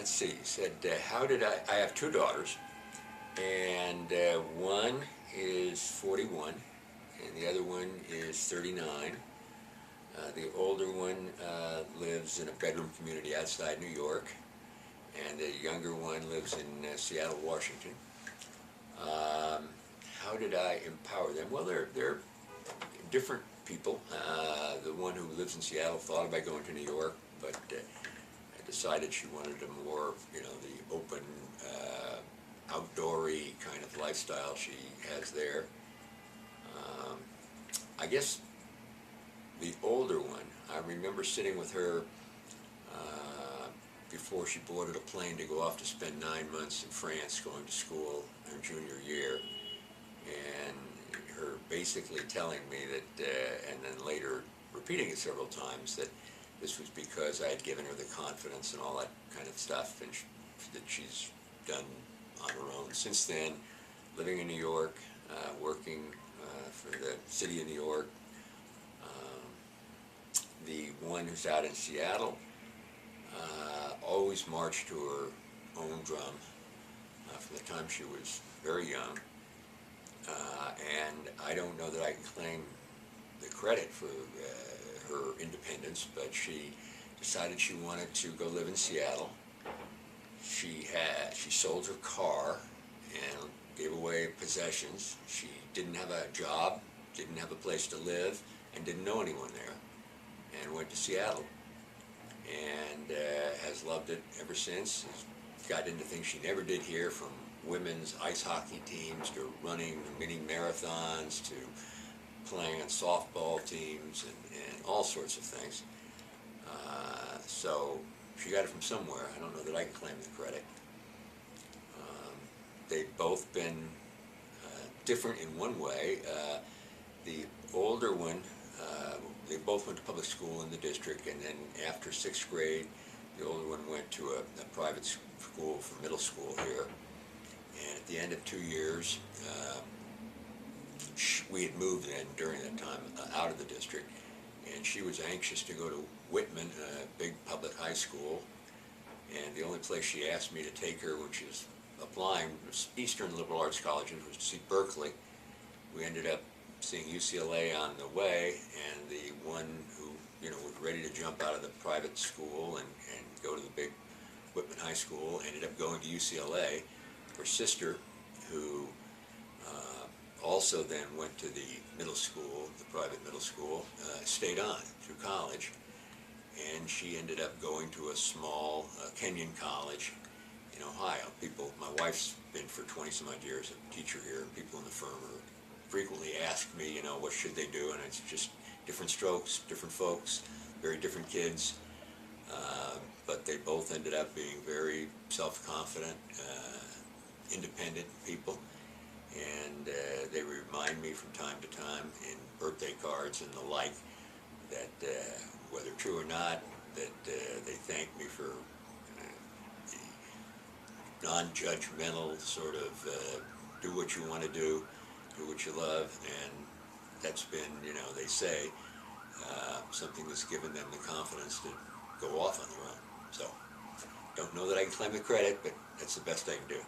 let's see, you said, how did I have two daughters, and one is 41, and the other one is 39. The older one lives in a bedroom community outside New York, and the younger one lives in Seattle, Washington. How did I empower them? Well, they're different people. The one who lives in Seattle thought about going to New York, but decided she wanted a more, the open, outdoory kind of lifestyle she has there. I guess the older one, I remember sitting with her before she boarded a plane to go off to spend 9 months in France going to school her junior year, and her basically telling me that, and then later repeating it several times, that this was because I had given her the confidence and all that kind of stuff, and that she's done on her own since then, living in New York, working for the city of New York. The one who's out in Seattle always marched to her own drum from the time she was very young, and I don't know that I can claim the credit for her independence, but she decided she wanted to go live in Seattle. She sold her car and gave away possessions. She didn't have a job, didn't have a place to live, and didn't know anyone there, and went to Seattle, and has loved it ever since. Has got into things she never did here, from women's ice hockey teams to running mini marathons to playing on softball teams and all sorts of things. So she got it from somewhere. I don't know that I can claim the credit. They've both been different in one way. The older one, they both went to public school in the district, and then after 6th grade, the older one went to a private school for middle school here. And at the end of 2 years, we had moved in during that time out of the district, and she was anxious to go to Whitman, a big public high school, and the only place she asked me to take her when she was applying was Eastern Liberal Arts Colleges, was to see Berkeley. We ended up seeing UCLA on the way, and the one who was ready to jump out of the private school and go to the big Whitman High School ended up going to UCLA. Her sister, who also then went to the middle school, the private middle school, stayed on through college, and she ended up going to a small Kenyon college in Ohio. My wife's been for 20-some odd years a teacher here, and people in the firm frequently ask me, what should they do, and it's just different strokes, different folks, very different kids, but they both ended up being very self-confident, independent people, and they remind me from time to time in birthday cards and the like that, whether true or not, that they thank me for the non-judgmental sort of do what you want to do what you love, and that's been, they say, something that's given them the confidence to go off on their own. So, don't know that I can claim the credit, but that's the best I can do.